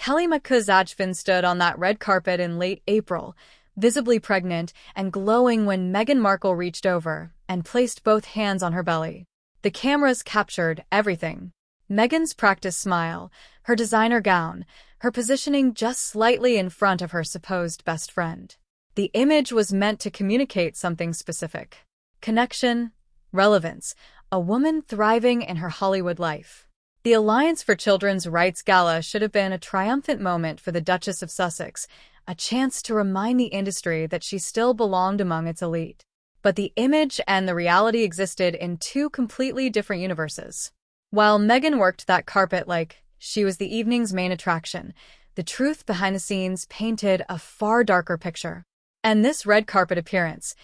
Kelly McCuzachvin stood on that red carpet in late April, visibly pregnant and glowing when Meghan Markle reached over and placed both hands on her belly. The cameras captured everything. Meghan's practice smile, her designer gown, her positioning just slightly in front of her supposed best friend. The image was meant to communicate something specific. Connection, relevance, a woman thriving in her Hollywood life. The Alliance for Children's Rights Gala should have been a triumphant moment for the Duchess of Sussex, a chance to remind the industry that she still belonged among its elite. But the image and the reality existed in two completely different universes. While Meghan worked that carpet like she was the evening's main attraction, the truth behind the scenes painted a far darker picture. And this red carpet appearance,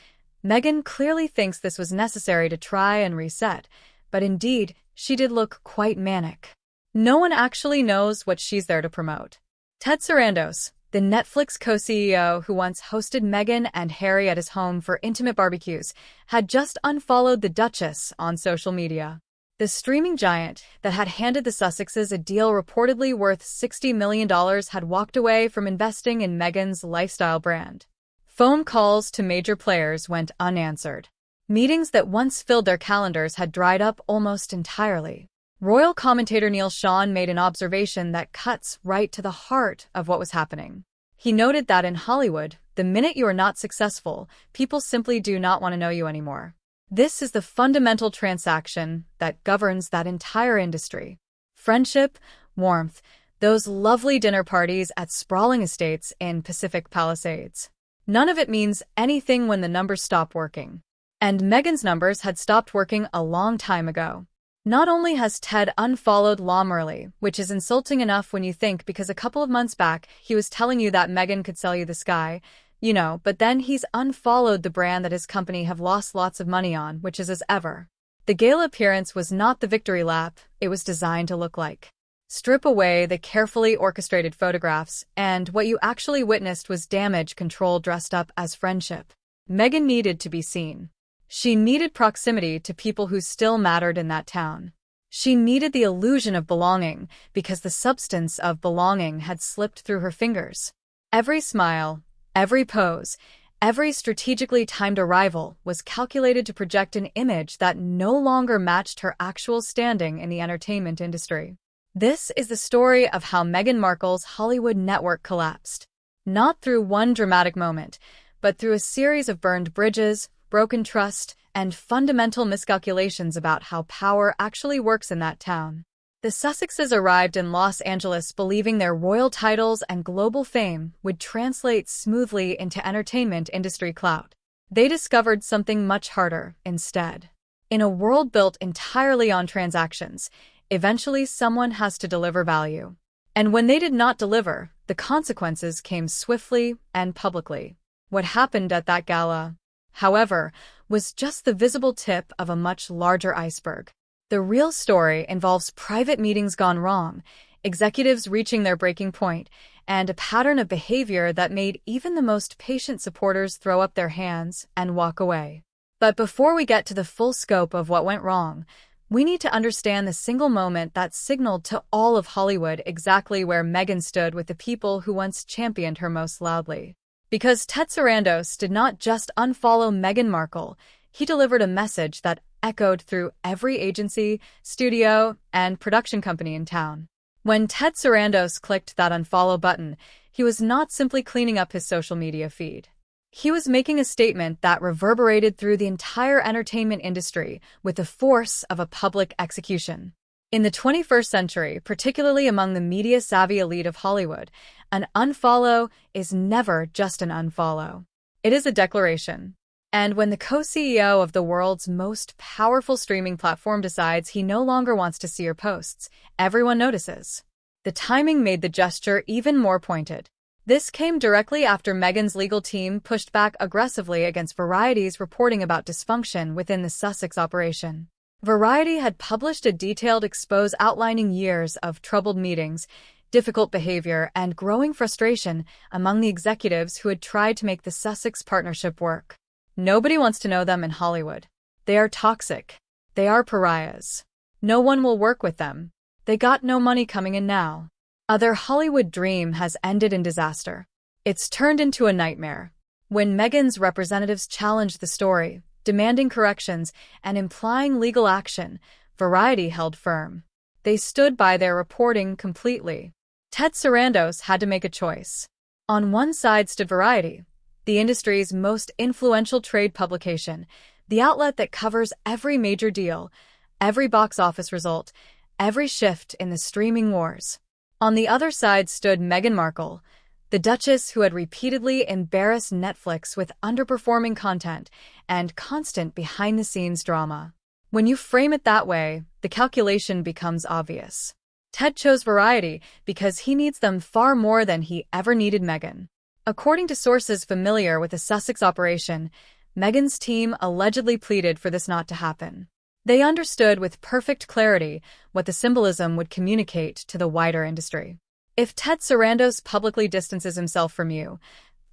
Meghan clearly thinks this was necessary to try and reset, but indeed, she did look quite manic. No one actually knows what she's there to promote. Ted Sarandos, the Netflix co-CEO who once hosted Meghan and Harry at his home for intimate barbecues, had just unfollowed the Duchess on social media. The streaming giant that had handed the Sussexes a deal reportedly worth $60 million had walked away from investing in Meghan's lifestyle brand. Phone calls to major players went unanswered. Meetings that once filled their calendars had dried up almost entirely. Royal commentator Neil Sean made an observation that cuts right to the heart of what was happening. He noted that in Hollywood, the minute you are not successful, people simply do not want to know you anymore. This is the fundamental transaction that governs that entire industry. Friendship, warmth, those lovely dinner parties at sprawling estates in Pacific Palisades. None of it means anything when the numbers stop working. And Meghan's numbers had stopped working a long time ago. Not only has Ted unfollowed Lamerly, which is insulting enough when you think because a couple of months back he was telling you that Meghan could sell you the sky, but then he's unfollowed the brand that his company have lost lots of money on, which is as ever. The gala appearance was not the victory lap it was designed to look like. Strip away the carefully orchestrated photographs, and what you actually witnessed was damage control dressed up as friendship. Meghan needed to be seen. She needed proximity to people who still mattered in that town. She needed the illusion of belonging because the substance of belonging had slipped through her fingers. Every smile, every pose, every strategically timed arrival was calculated to project an image that no longer matched her actual standing in the entertainment industry. This is the story of how Meghan Markle's Hollywood network collapsed. Not through one dramatic moment, but through a series of burned bridges, broken trust, and fundamental miscalculations about how power actually works in that town. The Sussexes arrived in Los Angeles believing their royal titles and global fame would translate smoothly into entertainment industry clout. They discovered something much harder instead. In a world built entirely on transactions, eventually someone has to deliver value. And when they did not deliver, the consequences came swiftly and publicly. What happened at that gala, however, was just the visible tip of a much larger iceberg. The real story involves private meetings gone wrong, executives reaching their breaking point, and a pattern of behavior that made even the most patient supporters throw up their hands and walk away. But before we get to the full scope of what went wrong, we need to understand the single moment that signaled to all of Hollywood exactly where Meghan stood with the people who once championed her most loudly. Because Ted Sarandos did not just unfollow Meghan Markle, he delivered a message that echoed through every agency, studio, and production company in town. When Ted Sarandos clicked that unfollow button, he was not simply cleaning up his social media feed. He was making a statement that reverberated through the entire entertainment industry with the force of a public execution. In the 21st century, particularly among the media-savvy elite of Hollywood, an unfollow is never just an unfollow. It is a declaration. And when the co-CEO of the world's most powerful streaming platform decides he no longer wants to see your posts, everyone notices. The timing made the gesture even more pointed. This came directly after Meghan's legal team pushed back aggressively against Variety's reporting about dysfunction within the Sussex operation. Variety had published a detailed expose outlining years of troubled meetings, difficult behavior, and growing frustration among the executives who had tried to make the Sussex partnership work. Nobody wants to know them in Hollywood. They are toxic. They are pariahs. No one will work with them. They got no money coming in now. Their Hollywood dream has ended in disaster. It's turned into a nightmare. When Meghan's representatives challenged the story, demanding corrections and implying legal action, Variety held firm. They stood by their reporting completely. Ted Sarandos had to make a choice. On one side stood Variety, the industry's most influential trade publication, the outlet that covers every major deal, every box office result, every shift in the streaming wars. On the other side stood Meghan Markle, the Duchess who had repeatedly embarrassed Netflix with underperforming content and constant behind-the-scenes drama. When you frame it that way, the calculation becomes obvious. Ted chose Variety because he needs them far more than he ever needed Meghan. According to sources familiar with the Sussex operation, Meghan's team allegedly pleaded for this not to happen. They understood with perfect clarity what the symbolism would communicate to the wider industry. If Ted Sarandos publicly distances himself from you,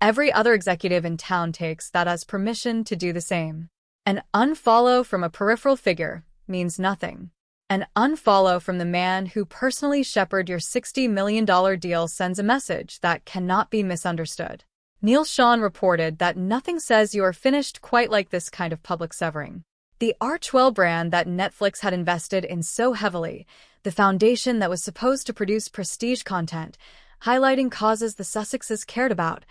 every other executive in town takes that as permission to do the same. An unfollow from a peripheral figure means nothing. An unfollow from the man who personally shepherded your $60 million deal sends a message that cannot be misunderstood. Neil Sean reported that nothing says you are finished quite like this kind of public severing. The Archwell brand that Netflix had invested in so heavily, the foundation that was supposed to produce prestige content, highlighting causes the Sussexes cared about,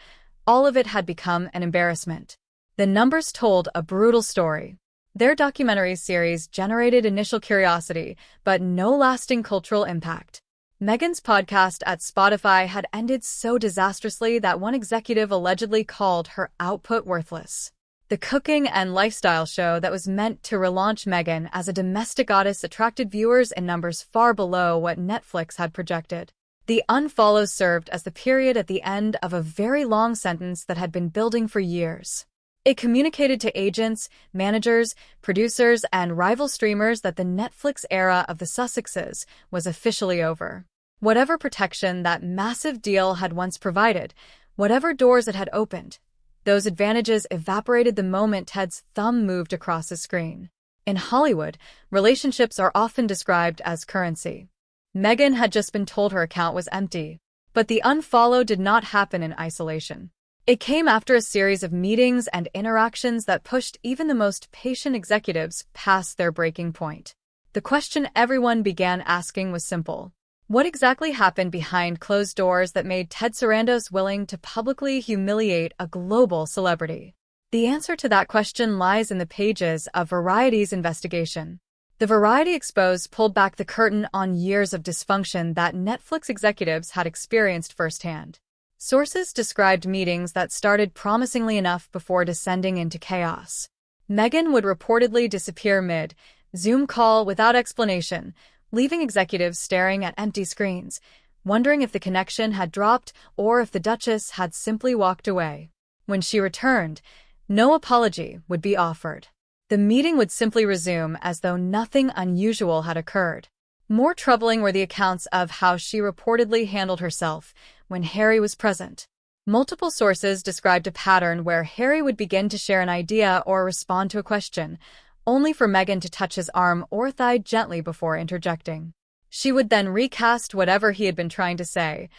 all of it had become an embarrassment. The numbers told a brutal story. Their documentary series generated initial curiosity, but no lasting cultural impact. Meghan's podcast at Spotify had ended so disastrously that one executive allegedly called her output worthless. The cooking and lifestyle show that was meant to relaunch Meghan as a domestic goddess attracted viewers in numbers far below what Netflix had projected. The unfollow served as the period at the end of a very long sentence that had been building for years. It communicated to agents, managers, producers, and rival streamers that the Netflix era of the Sussexes was officially over. Whatever protection that massive deal had once provided, whatever doors it had opened, those advantages evaporated the moment Ted's thumb moved across the screen. In Hollywood, relationships are often described as currency. Meghan had just been told her account was empty, but the unfollow did not happen in isolation. It came after a series of meetings and interactions that pushed even the most patient executives past their breaking point. The question everyone began asking was simple. What exactly happened behind closed doors that made Ted Sarandos willing to publicly humiliate a global celebrity? The answer to that question lies in the pages of Variety's investigation. The Variety Exposed pulled back the curtain on years of dysfunction that Netflix executives had experienced firsthand. Sources described meetings that started promisingly enough before descending into chaos. Meghan would reportedly disappear mid-Zoom call without explanation, leaving executives staring at empty screens, wondering if the connection had dropped or if the Duchess had simply walked away. When she returned, no apology would be offered. The meeting would simply resume as though nothing unusual had occurred. More troubling were the accounts of how she reportedly handled herself when Harry was present. Multiple sources described a pattern where Harry would begin to share an idea or respond to a question, only for Meghan to touch his arm or thigh gently before interjecting. She would then recast whatever he had been trying to say,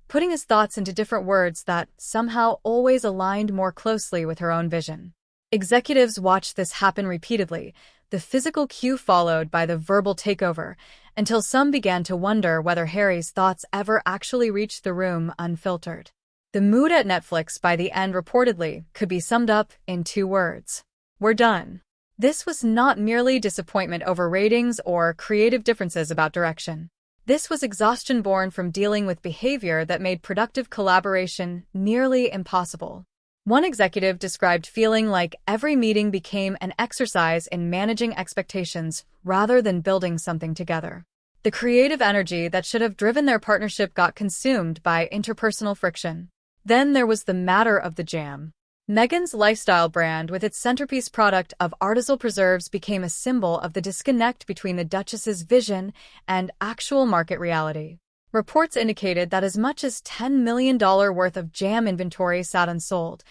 putting his thoughts into different words that somehow always aligned more closely with her own vision. Executives watched this happen repeatedly, the physical cue followed by the verbal takeover, until some began to wonder whether Harry's thoughts ever actually reached the room unfiltered. The mood at Netflix by the end reportedly could be summed up in 2 words. We're done. This was not merely disappointment over ratings or creative differences about direction. This was exhaustion born from dealing with behavior that made productive collaboration nearly impossible. One executive described feeling like every meeting became an exercise in managing expectations rather than building something together. The creative energy that should have driven their partnership got consumed by interpersonal friction. Then there was the matter of the jam. Meghan's lifestyle brand with its centerpiece product of artisanal preserves became a symbol of the disconnect between the Duchess's vision and actual market reality. Reports indicated that as much as $10 million worth of jam inventory sat unsold,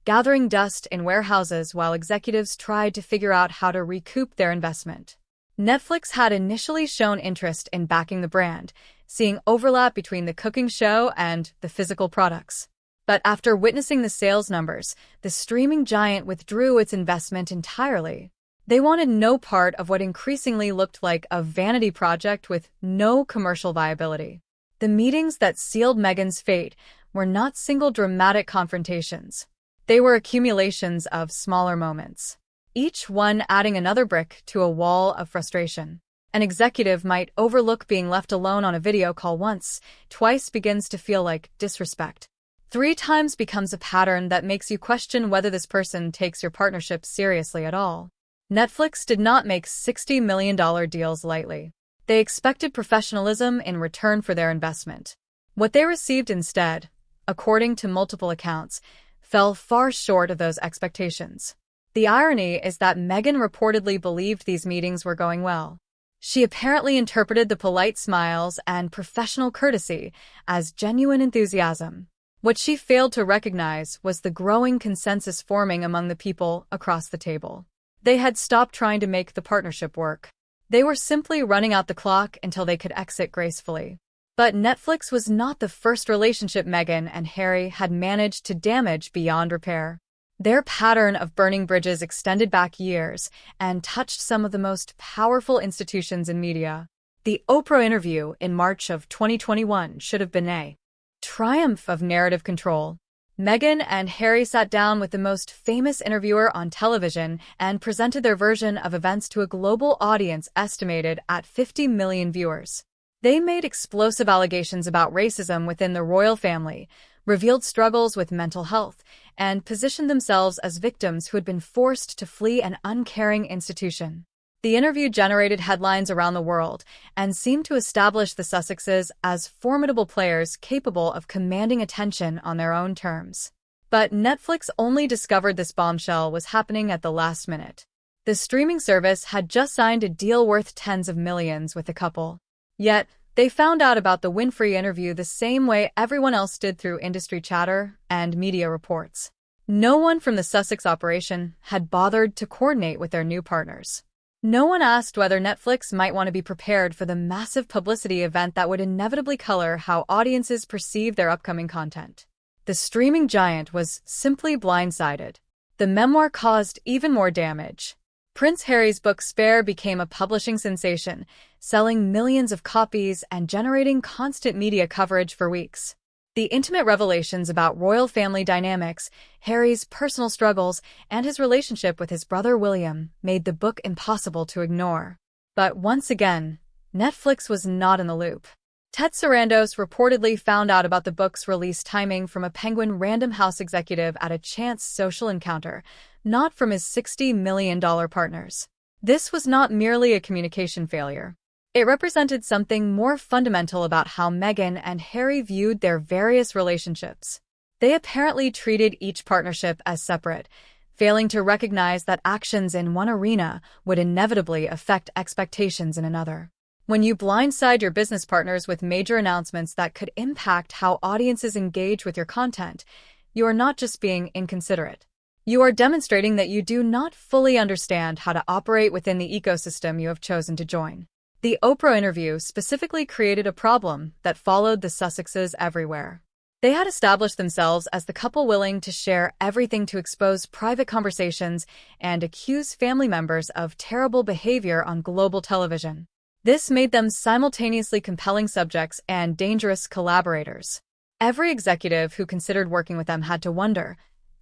gathering dust in warehouses while executives tried to figure out how to recoup their investment. Netflix had initially shown interest in backing the brand, seeing overlap between the cooking show and the physical products. But after witnessing the sales numbers, the streaming giant withdrew its investment entirely. They wanted no part of what increasingly looked like a vanity project with no commercial viability. The meetings that sealed Meghan's fate were not single dramatic confrontations. They were accumulations of smaller moments, each one adding another brick to a wall of frustration. An executive might overlook being left alone on a video call once, twice begins to feel like disrespect. 3 times becomes a pattern that makes you question whether this person takes your partnership seriously at all. Netflix did not make $60 million deals lightly. They expected professionalism in return for their investment. What they received instead, according to multiple accounts, fell far short of those expectations. The irony is that Meghan reportedly believed these meetings were going well. She apparently interpreted the polite smiles and professional courtesy as genuine enthusiasm. What she failed to recognize was the growing consensus forming among the people across the table. They had stopped trying to make the partnership work. They were simply running out the clock until they could exit gracefully. But Netflix was not the first relationship Meghan and Harry had managed to damage beyond repair. Their pattern of burning bridges extended back years and touched some of the most powerful institutions in media. The Oprah interview in March of 2021 should have been a triumph of narrative control. Meghan and Harry sat down with the most famous interviewer on television and presented their version of events to a global audience estimated at 50 million viewers. They made explosive allegations about racism within the royal family, revealed struggles with mental health, and positioned themselves as victims who had been forced to flee an uncaring institution. The interview generated headlines around the world and seemed to establish the Sussexes as formidable players capable of commanding attention on their own terms. But Netflix only discovered this bombshell was happening at the last minute. The streaming service had just signed a deal worth tens of millions with the couple. Yet, they found out about the Winfrey interview the same way everyone else did through industry chatter and media reports. No one from the Sussex operation had bothered to coordinate with their new partners. No one asked whether Netflix might want to be prepared for the massive publicity event that would inevitably color how audiences perceive their upcoming content. The streaming giant was simply blindsided. The memoir caused even more damage. Prince Harry's book Spare became a publishing sensation, selling millions of copies and generating constant media coverage for weeks. The intimate revelations about royal family dynamics, Harry's personal struggles, and his relationship with his brother William made the book impossible to ignore. But once again, Netflix was not in the loop. Ted Sarandos reportedly found out about the book's release timing from a Penguin Random House executive at a chance social encounter, not from his $60 million partners. This was not merely a communication failure. It represented something more fundamental about how Meghan and Harry viewed their various relationships. They apparently treated each partnership as separate, failing to recognize that actions in one arena would inevitably affect expectations in another. When you blindside your business partners with major announcements that could impact how audiences engage with your content, you are not just being inconsiderate. You are demonstrating that you do not fully understand how to operate within the ecosystem you have chosen to join. The Oprah interview specifically created a problem that followed the Sussexes everywhere. They had established themselves as the couple willing to share everything to expose private conversations and accuse family members of terrible behavior on global television. This made them simultaneously compelling subjects and dangerous collaborators. Every executive who considered working with them had to wonder,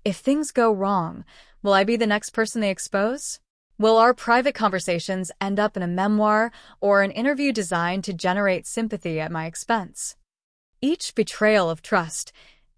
if things go wrong, will I be the next person they expose? Will our private conversations end up in a memoir or an interview designed to generate sympathy at my expense? Each betrayal of trust,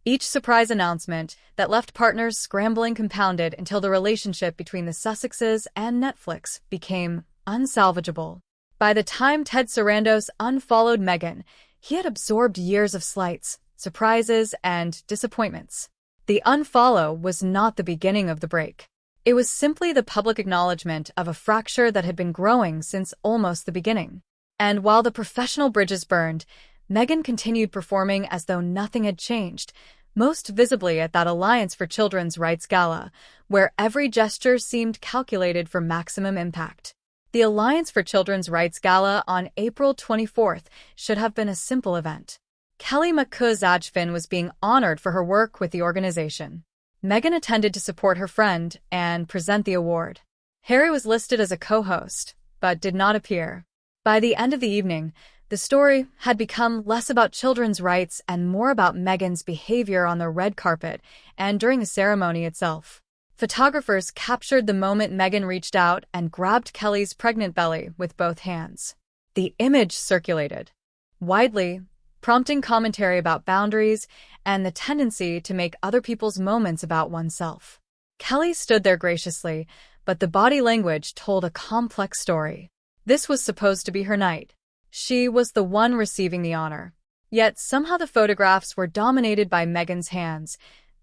each surprise announcement that left partners scrambling compounded until the relationship between the Sussexes and Netflix became unsalvageable. By the time Ted Sarandos unfollowed Meghan, he had absorbed years of slights, surprises, and disappointments. The unfollow was not the beginning of the break. It was simply the public acknowledgement of a fracture that had been growing since almost the beginning. And while the professional bridges burned, Meghan continued performing as though nothing had changed, most visibly at that Alliance for Children's Rights Gala, where every gesture seemed calculated for maximum impact. The Alliance for Children's Rights Gala on April 24th should have been a simple event. Kelly McCuz-Ajfin was being honored for her work with the organization. Meghan attended to support her friend and present the award. Harry was listed as a co-host, but did not appear. By the end of the evening, the story had become less about children's rights and more about Meghan's behavior on the red carpet and during the ceremony itself. Photographers captured the moment Meghan reached out and grabbed Kelly's pregnant belly with both hands. The image circulated widely, prompting commentary about boundaries and the tendency to make other people's moments about oneself. Kelly stood there graciously, but the body language told a complex story. This was supposed to be her night. She was the one receiving the honor. Yet somehow the photographs were dominated by Meghan's hands,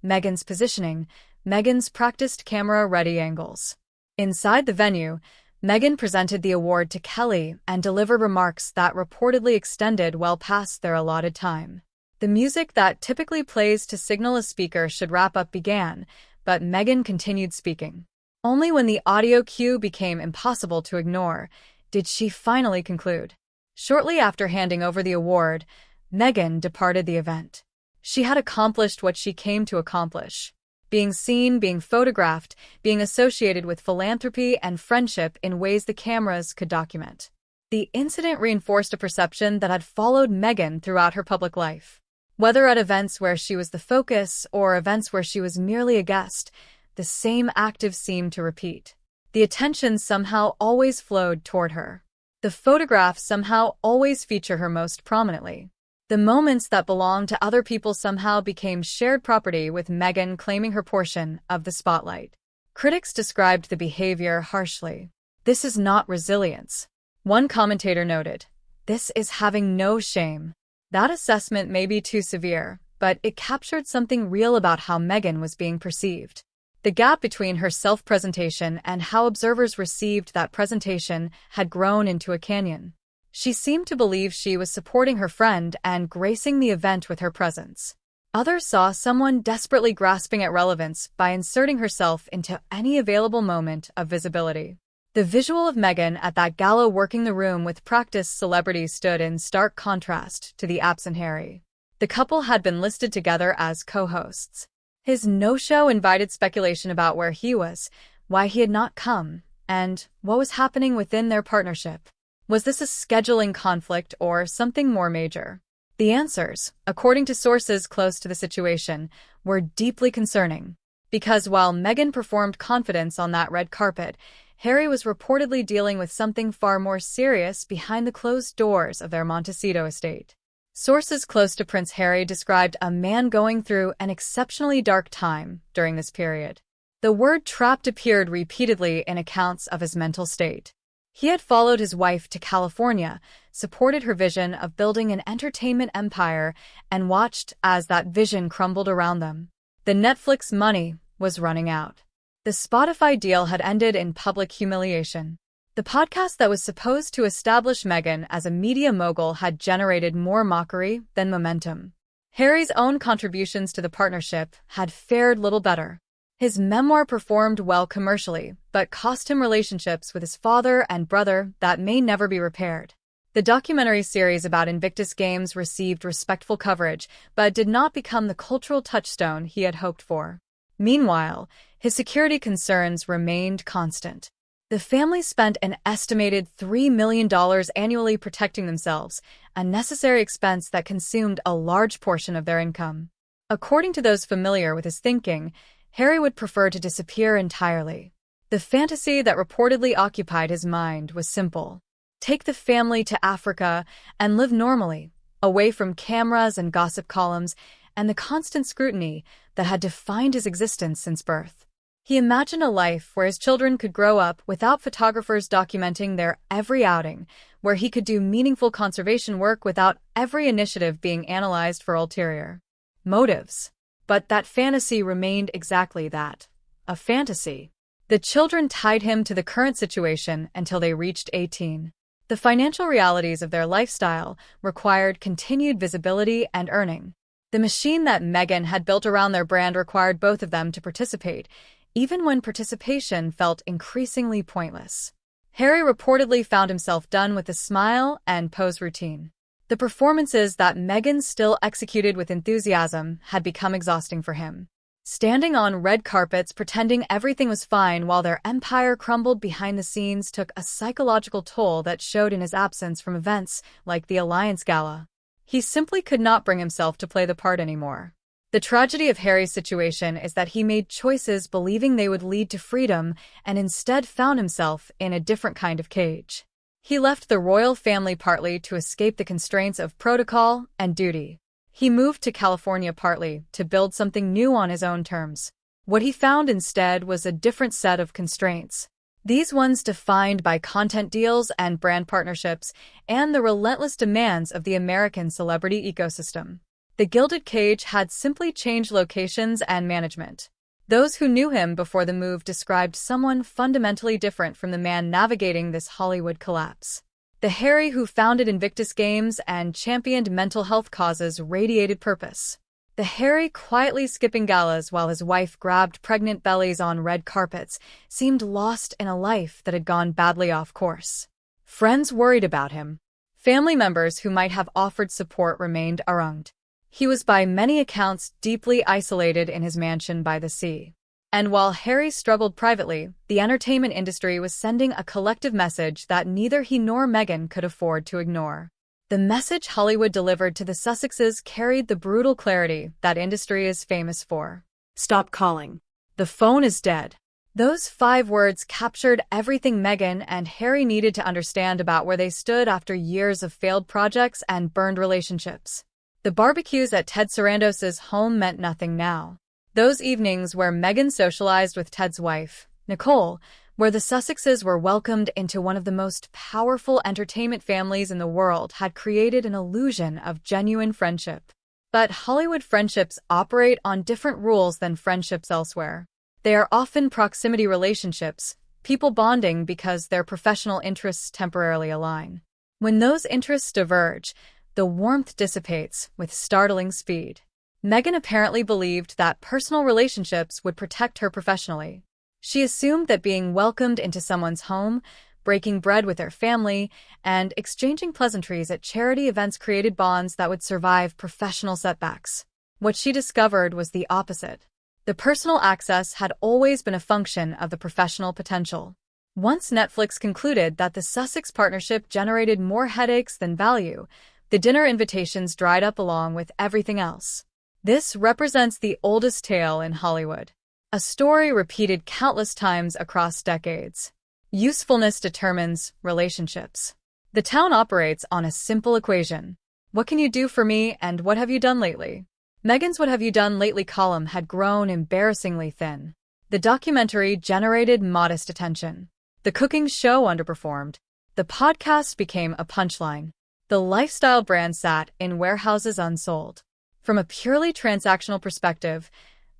Meghan's positioning, Meghan's practiced camera-ready angles. Inside the venue, Meghan presented the award to Kelly and delivered remarks that reportedly extended well past their allotted time. The music that typically plays to signal a speaker should wrap up began, but Meghan continued speaking. Only when the audio cue became impossible to ignore did she finally conclude. Shortly after handing over the award, Meghan departed the event. She had accomplished what she came to accomplish. Being seen, being photographed, being associated with philanthropy and friendship in ways the cameras could document. The incident reinforced a perception that had followed Meghan throughout her public life. Whether at events where she was the focus or events where she was merely a guest, the same active seemed to repeat. The attention somehow always flowed toward her. The photographs somehow always feature her most prominently. The moments that belonged to other people somehow became shared property, with Meghan claiming her portion of the spotlight. Critics described the behavior harshly. "This is not resilience." One commentator noted, "This is having no shame." That assessment may be too severe, but it captured something real about how Meghan was being perceived. The gap between her self-presentation and how observers received that presentation had grown into a canyon. She seemed to believe she was supporting her friend and gracing the event with her presence. Others saw someone desperately grasping at relevance by inserting herself into any available moment of visibility. The visual of Meghan at that gala working the room with practiced celebrities stood in stark contrast to the absent Harry. The couple had been listed together as co-hosts. His no-show invited speculation about where he was, why he had not come, and what was happening within their partnership. Was this a scheduling conflict or something more major? The answers, according to sources close to the situation, were deeply concerning. Because while Meghan performed confidence on that red carpet, Harry was reportedly dealing with something far more serious behind the closed doors of their Montecito estate. Sources close to Prince Harry described a man going through an exceptionally dark time during this period. The word trapped appeared repeatedly in accounts of his mental state. He had followed his wife to California, supported her vision of building an entertainment empire, and watched as that vision crumbled around them. The Netflix money was running out. The Spotify deal had ended in public humiliation. The podcast that was supposed to establish Meghan as a media mogul had generated more mockery than momentum. Harry's own contributions to the partnership had fared little better. His memoir performed well commercially, but cost him relationships with his father and brother that may never be repaired. The documentary series about Invictus Games received respectful coverage, but did not become the cultural touchstone he had hoped for. Meanwhile, his security concerns remained constant. The family spent an estimated $3 million annually protecting themselves, a necessary expense that consumed a large portion of their income. According to those familiar with his thinking, Harry would prefer to disappear entirely. The fantasy that reportedly occupied his mind was simple: take the family to Africa and live normally, away from cameras and gossip columns and the constant scrutiny that had defined his existence since birth. He imagined a life where his children could grow up without photographers documenting their every outing, where he could do meaningful conservation work without every initiative being analyzed for ulterior motives. But that fantasy remained exactly that, a fantasy. The children tied him to the current situation until they reached 18. The financial realities of their lifestyle required continued visibility and earning. The machine that Meghan had built around their brand required both of them to participate, even when participation felt increasingly pointless. Harry reportedly found himself done with the smile and pose routine. The performances that Meghan still executed with enthusiasm had become exhausting for him. Standing on red carpets pretending everything was fine while their empire crumbled behind the scenes took a psychological toll that showed in his absence from events like the Alliance Gala. He simply could not bring himself to play the part anymore. The tragedy of Harry's situation is that he made choices believing they would lead to freedom and instead found himself in a different kind of cage. He left the royal family partly to escape the constraints of protocol and duty. He moved to California partly to build something new on his own terms. What he found instead was a different set of constraints. These ones defined by content deals and brand partnerships and the relentless demands of the American celebrity ecosystem. The Gilded Cage had simply changed locations and management. Those who knew him before the move described someone fundamentally different from the man navigating this Hollywood collapse. The Harry who founded Invictus Games and championed mental health causes radiated purpose. The Harry quietly skipping galas while his wife grabbed pregnant bellies on red carpets seemed lost in a life that had gone badly off course. Friends worried about him. Family members who might have offered support remained around. He was by many accounts deeply isolated in his mansion by the sea. And while Harry struggled privately, the entertainment industry was sending a collective message that neither he nor Meghan could afford to ignore. The message Hollywood delivered to the Sussexes carried the brutal clarity that industry is famous for. Stop calling. The phone is dead. Those 5 words captured everything Meghan and Harry needed to understand about where they stood after years of failed projects and burned relationships. The barbecues at Ted Sarandos's home meant nothing now. Those evenings where Meghan socialized with Ted's wife, Nicole, where the Sussexes were welcomed into one of the most powerful entertainment families in the world, had created an illusion of genuine friendship. But Hollywood friendships operate on different rules than friendships elsewhere. They are often proximity relationships, people bonding because their professional interests temporarily align. When those interests diverge, the warmth dissipates with startling speed. Meghan apparently believed that personal relationships would protect her professionally. She assumed that being welcomed into someone's home, breaking bread with their family, and exchanging pleasantries at charity events created bonds that would survive professional setbacks. What she discovered was the opposite. The personal access had always been a function of the professional potential. Once Netflix concluded that the Sussex partnership generated more headaches than value, the dinner invitations dried up along with everything else. This represents the oldest tale in Hollywood, a story repeated countless times across decades. Usefulness determines relationships. The town operates on a simple equation. What can you do for me and what have you done lately? Meghan's What Have You Done Lately column had grown embarrassingly thin. The documentary generated modest attention. The cooking show underperformed. The podcast became a punchline. The lifestyle brand sat in warehouses unsold. From a purely transactional perspective,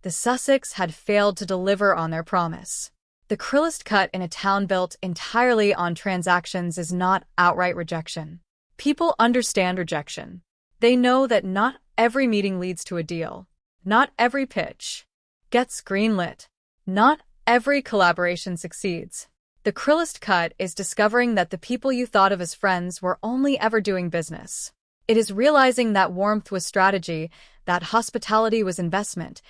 the Sussex had failed to deliver on their promise. The cruelest cut in a town built entirely on transactions is not outright rejection. People understand rejection. They know that not every meeting leads to a deal. Not every pitch gets greenlit. Not every collaboration succeeds. The cruelest cut is discovering that the people you thought of as friends were only ever doing business. It is realizing that warmth was strategy, that hospitality was investment,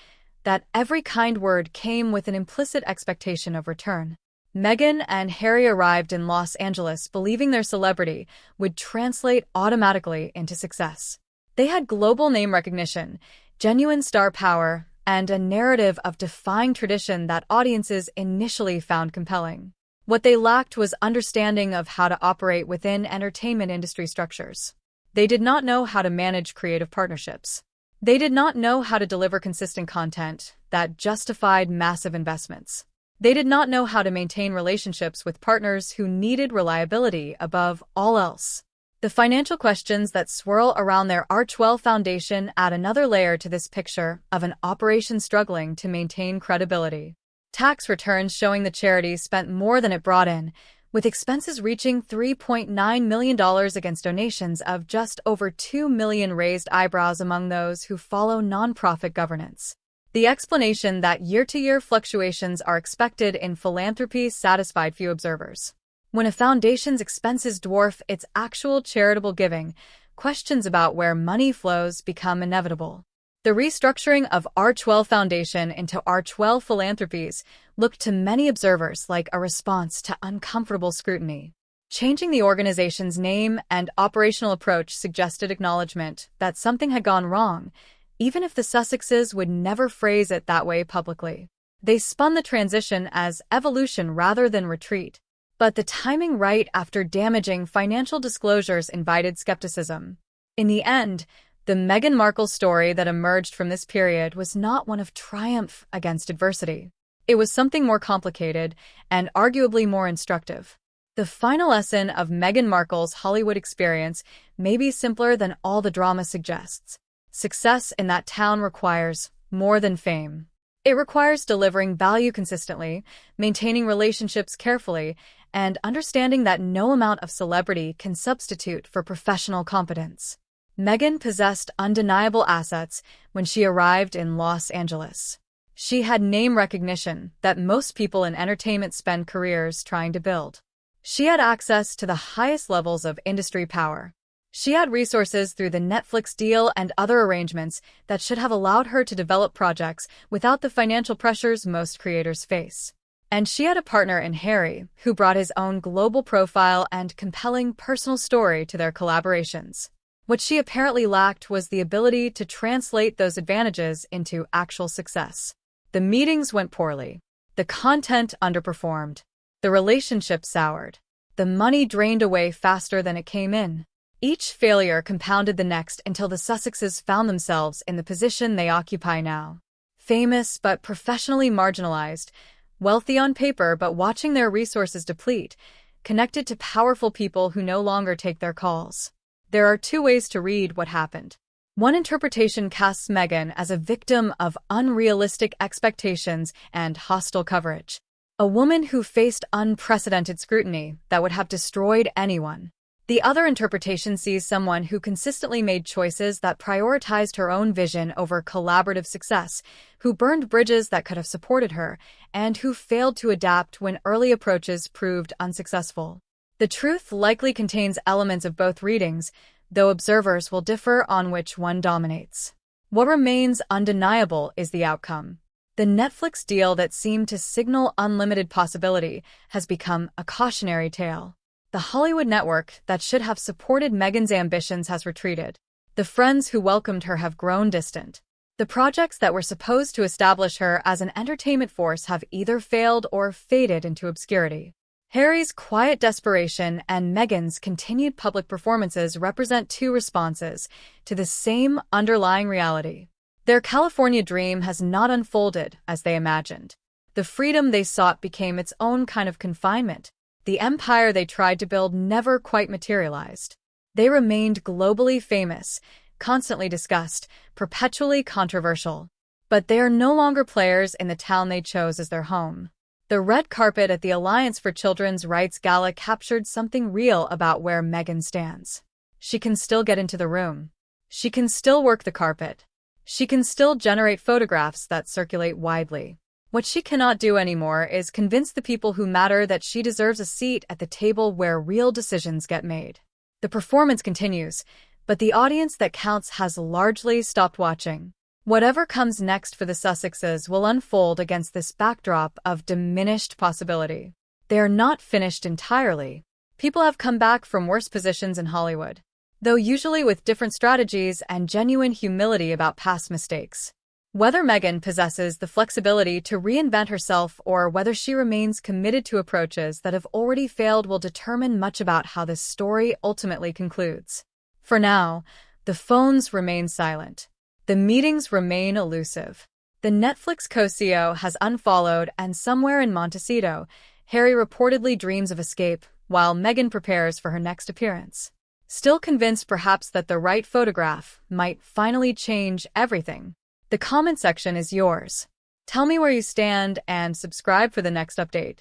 that every kind word came with an implicit expectation of return. Meghan and Harry arrived in Los Angeles believing their celebrity would translate automatically into success. They had global name recognition, genuine star power, and a narrative of defying tradition that audiences initially found compelling. What they lacked was understanding of how to operate within entertainment industry structures. They did not know how to manage creative partnerships. They did not know how to deliver consistent content that justified massive investments. They did not know how to maintain relationships with partners who needed reliability above all else. The financial questions that swirl around their Archwell Foundation add another layer to this picture of an operation struggling to maintain credibility. Tax returns showing the charity spent more than it brought in, with expenses reaching $3.9 million against donations of just over $2 million raised eyebrows among those who follow nonprofit governance. The explanation that year-to-year fluctuations are expected in philanthropy satisfied few observers. When a foundation's expenses dwarf its actual charitable giving, questions about where money flows become inevitable. The restructuring of Archwell Foundation into Archwell Philanthropies looked to many observers like a response to uncomfortable scrutiny. Changing the organization's name and operational approach suggested acknowledgement that something had gone wrong, even if the Sussexes would never phrase it that way publicly. They spun the transition as evolution rather than retreat. But the timing right after damaging financial disclosures invited skepticism. In the end, the Meghan Markle story that emerged from this period was not one of triumph against adversity. It was something more complicated and arguably more instructive. The final lesson of Meghan Markle's Hollywood experience may be simpler than all the drama suggests. Success in that town requires more than fame. It requires delivering value consistently, maintaining relationships carefully, and understanding that no amount of celebrity can substitute for professional competence. Meghan possessed undeniable assets when she arrived in Los Angeles. She had name recognition that most people in entertainment spend careers trying to build. She had access to the highest levels of industry power. She had resources through the Netflix deal and other arrangements that should have allowed her to develop projects without the financial pressures most creators face. And she had a partner in Harry, who brought his own global profile and compelling personal story to their collaborations. What she apparently lacked was the ability to translate those advantages into actual success. The meetings went poorly. The content underperformed. The relationship soured. The money drained away faster than it came in. Each failure compounded the next until the Sussexes found themselves in the position they occupy now. Famous but professionally marginalized, wealthy on paper but watching their resources deplete, connected to powerful people who no longer take their calls. There are two ways to read what happened. One interpretation casts Meghan as a victim of unrealistic expectations and hostile coverage. A woman who faced unprecedented scrutiny that would have destroyed anyone. The other interpretation sees someone who consistently made choices that prioritized her own vision over collaborative success, who burned bridges that could have supported her, and who failed to adapt when early approaches proved unsuccessful. The truth likely contains elements of both readings, though observers will differ on which one dominates. What remains undeniable is the outcome. The Netflix deal that seemed to signal unlimited possibility has become a cautionary tale. The Hollywood network that should have supported Meghan's ambitions has retreated. The friends who welcomed her have grown distant. The projects that were supposed to establish her as an entertainment force have either failed or faded into obscurity. Harry's quiet desperation and Meghan's continued public performances represent two responses to the same underlying reality. Their California dream has not unfolded as they imagined. The freedom they sought became its own kind of confinement. The empire they tried to build never quite materialized. They remained globally famous, constantly discussed, perpetually controversial. But they are no longer players in the town they chose as their home. The red carpet at the Alliance for Children's Rights Gala captured something real about where Meghan stands. She can still get into the room. She can still work the carpet. She can still generate photographs that circulate widely. What she cannot do anymore is convince the people who matter that she deserves a seat at the table where real decisions get made. The performance continues, but the audience that counts has largely stopped watching. Whatever comes next for the Sussexes will unfold against this backdrop of diminished possibility. They are not finished entirely. People have come back from worse positions in Hollywood, though usually with different strategies and genuine humility about past mistakes. Whether Meghan possesses the flexibility to reinvent herself or whether she remains committed to approaches that have already failed will determine much about how this story ultimately concludes. For now, the phones remain silent. The meetings remain elusive. The Netflix co-CEO has unfollowed, and somewhere in Montecito, Harry reportedly dreams of escape, while Meghan prepares for her next appearance. Still convinced perhaps that the right photograph might finally change everything. The comment section is yours. Tell me where you stand and subscribe for the next update.